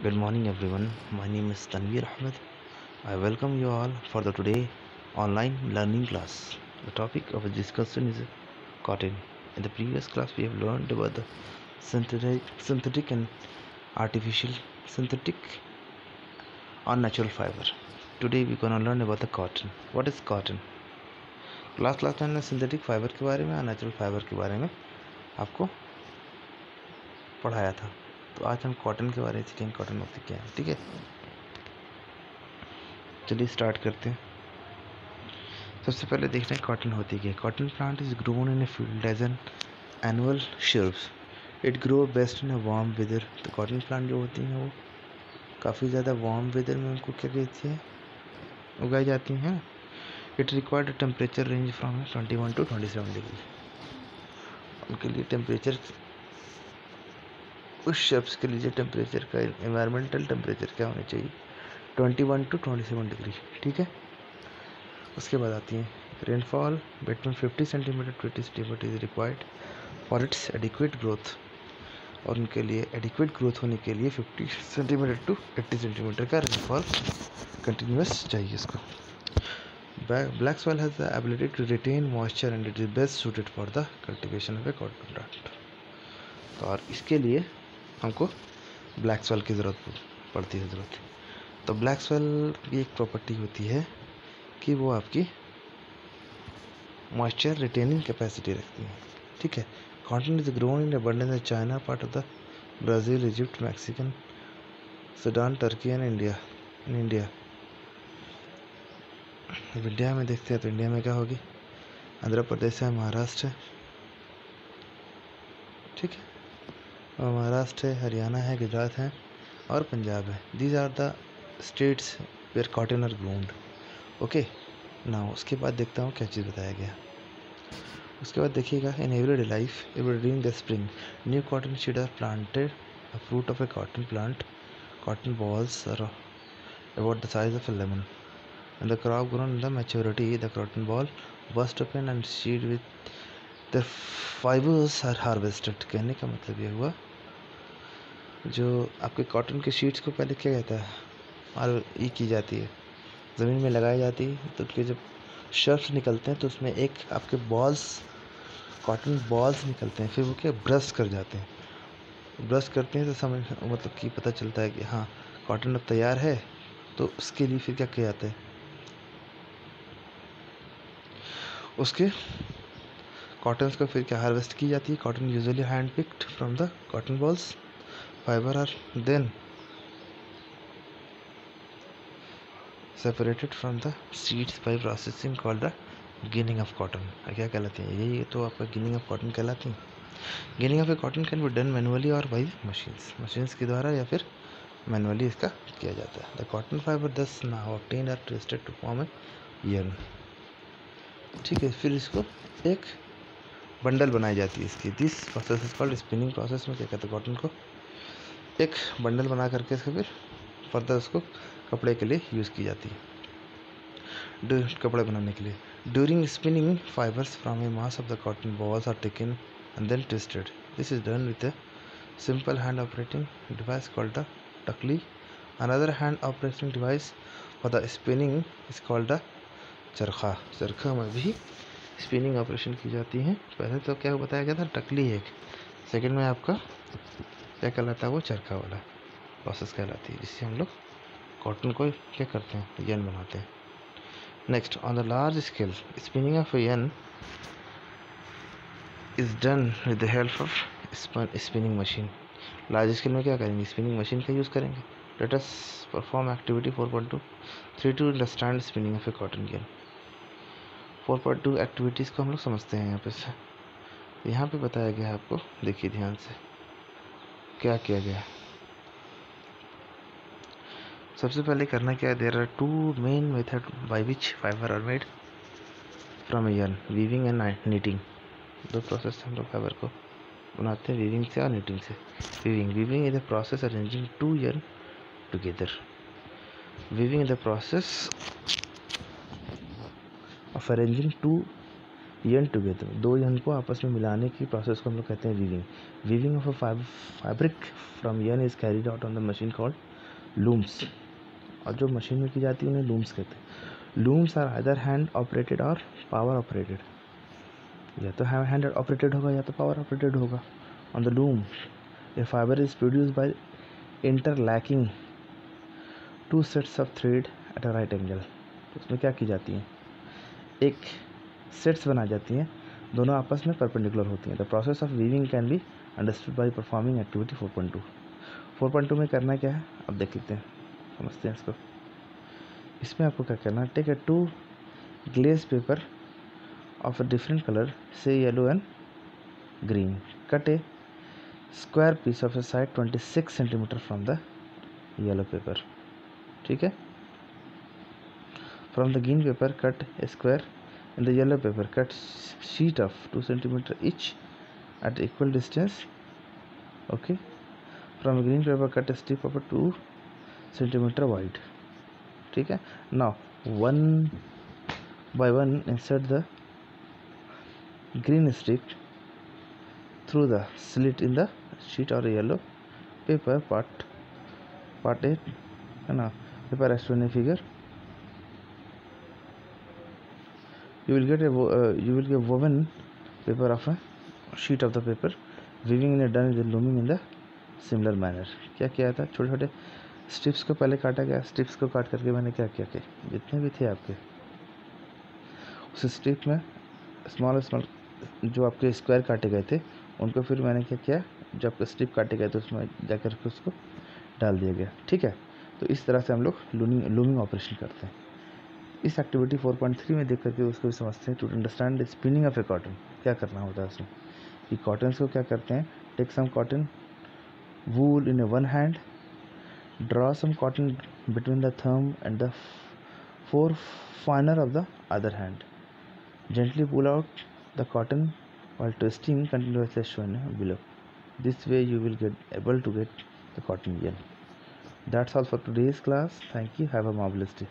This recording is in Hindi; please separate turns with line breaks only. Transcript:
Good morning everyone. My name is Tanveer Ahmed. I welcome you all for the today online learning class. The topic of the discussion is cotton. In the previous class we have learned about the synthetic and artificial, synthetic or natural fiber. Today we gonna learn about the cotton. What is cotton? Class में हमने सिंथेटिक फाइबर के बारे में और नेचुरल फाइबर के बारे में आपको पढ़ाया था। तो आज हम कॉटन के बारे में सीखेंगे, कॉटन होती क्या है। ठीक है, चलिए स्टार्ट करते हैं। सबसे पहले देखते हैं कॉटन होती क्या है। Cotton plant is grown in a field as an annual shrubs. It grow best in a warm weather. तो कॉटन प्लांट जो होती हैं वो काफ़ी ज़्यादा वार्म वेदर में उनको क्या कहती है, उगाई जाती हैं। It required temperature range from 21 to 27 degree. उनके लिए टेम्परेचर, उस शब्स के लिए टेम्परेचर का एनवायरमेंटल टेम्परेचर क्या होनी चाहिए, 21 to 27 डिग्री। ठीक है, उसके बाद आती है rainfall between 50 centimetre to 80 centimetre is required for its adequate growth. और उनके लिए एडिक्वेट ग्रोथ होने के लिए 50 सेंटीमीटर टू 80 सेंटीमीटर का रेनफॉल कंटिन्यूस चाहिए इसको। Black soil has the ability to retain moisture and it is best suited for the cultivation of a cotton plant. तो और इसके लिए हमको ब्लैक सॉइल की ज़रूरत पड़ती है ज़रूरत। तो ब्लैक सॉइल की एक प्रॉपर्टी होती है कि वो आपकी मॉइस्चर रिटेनिंग कैपेसिटी रखती है। ठीक है, cotton is grown in abundance in China, part of the Brazil, Egypt, Mexican, Sudan, Turkey and India. In India, अब इंडिया में देखते हैं तो इंडिया में क्या होगी, आंध्र प्रदेश है, महाराष्ट्र है, ठीक है, और महाराष्ट्र है, हरियाणा है, गुजरात है और पंजाब है। These are the states where cotton are grown. Okay ना, उसके बाद देखता हूँ क्या चीज़ बताया गया। उसके बाद देखिएगा, in everyday life during the spring new cotton seed are planted, a fruit of a cotton plant, cotton balls are about the size of a lemon. When the crop grown in the maturity, the cotton ball burst open and seed with the fibers are harvested. कहने का मतलब ये हुआ, जो आपके कॉटन के शीट्स को पहले क्या कहता है, और ये की जाती है, ज़मीन में लगाई जाती है। तो उनके जब शर्फ्स निकलते हैं तो उसमें एक आपके बॉल्स, कॉटन बॉल्स निकलते हैं, फिर वो क्या ब्रश कर जाते हैं। ब्रश करते हैं तो समझ मतलब कि पता चलता है कि हाँ कॉटन अब तैयार है। तो उसके लिए फिर क्या किया जाता है, उसके कॉटन्स को फिर क्या हार्वेस्ट की जाती है। Cotton usually hand picked from the cotton balls, fiber are then separated from the seeds by processing called the ginning of cotton. क्या कहलाती है, यही तो आपका गिनिंग ऑफ कॉटन कहलाती है। Ginning of a cotton can be done manually और बाई मशीन्स के द्वारा या फिर मैनुअली इसका किया जाता है। The cotton fiber thus now obtained are twisted to form a yarn। ठीक है, फिर इसको एक बंडल बनाई जाती है इसकी। This process is called spinning process. में क्या कहते हैं, कॉटन को एक बंडल बना करके इसको फिर फर्दर उसको कपड़े के लिए यूज़ की जाती है, कपड़े बनाने के लिए। During spinning fibers from a mass of the cotton balls are taken and then twisted. This is done with a simple hand operating device called the tuckli. Another hand operating device for the spinning is called the चरखा। चरखा में भी स्पिनिंग ऑपरेशन की जाती है। पहले तो क्या बताया गया था, टकली एक, सेकंड में आपका क्या कहलाता है, वो चरखा वाला प्रोसेस कहलाती है, जिससे हम लोग कॉटन को क्या करते हैं, यन बनाते हैं। Next, on the large scale spinning of yarn is done with the help of spinning machine. Large scale में क्या करेंगे, स्पिनिंग मशीन का यूज़ करेंगे। Let us perform activity 4.3 to understand spinning of a cotton yarn। 4.2 activities को हम लोग समझते हैं यहाँ पे से। यहाँ पे बताया गया है आपको, देखिए ध्यान से क्या किया गया है। सबसे पहले करना क्या है, there are two main method by which fiber are made from a yarn, weaving and knitting. दो प्रोसेस से हम लोग फाइबर को बनाते हैं, वीविंग से और नीटिंग से। Weaving is the process arranging two yarn together. Weaving is the process of arranging two yarn together, दो यन को आपस में मिलाने की प्रोसेस को हम लोग कहते हैं weaving. Weaving of a fabric from N is carried out on the machine called looms, और जो मशीन में की जाती है उन्हें लूम्स कहते हैं। Looms are either hand operated or power operated, या तो हैंड ऑपरेटेड होगा या तो पावर ऑपरेटेड होगा। On the loom a fibre is produce by interlacing two sets of thread at a right angle. तो उसमें क्या की जाती है, एक सेट्स बना जाती हैं, दोनों आपस में परपेंडिकुलर होती हैं। The process of weaving can be understood by performing activity 4.2। 4.2 में करना क्या है अब देख लेते हैं, समझते हैं इसको। इसमें आपको क्या करना है, take a 2 glaze paper of a different colour से yellow and green, cut a square piece of a side 26 centimetre from the yellow paper, ठीक है। From the green paper cut a square, in the yellow paper cut sheet of 2 centimeter each at equal distance, okay. From a green paper cut a strip of 2 centimeter wide, ठीक है। now one by one insert the green strip through the slit in the sheet or yellow paper part 8 है ना, paper as shown in figure। you will get woven paper of a sheet of the paper, weaving in a done is looming in the similar manner। क्या किया था, छोटे छोटे स्ट्रिप्स को पहले काटा गया, स्ट्रिप्स को काट करके मैंने क्या किया कि जितने भी थे आपके उस स्ट्रिप में स्मॉल जो आपके स्क्वायर काटे गए थे उनको फिर मैंने क्या किया, जो आपके स्ट्रिप काटे गए थे उसमें जाकर के उसको डाल दिया गया, ठीक है। तो इस तरह से हम लोग लूमिंग ऑपरेशन करते हैं। इस एक्टिविटी 4.3 में देख करके उसको भी समझते हैं। To understand spinning of a cotton, क्या करना होता है उसमें कि कॉटन्स को क्या करते हैं, take some cotton wool in a one hand, draw some cotton between the thumb and the forefinger of the other hand, gently pull out the cotton while twisting continuously as shown below. This way you will get able to get the cotton yarn. That's all for today's class. Thank you. Have a marvelous day.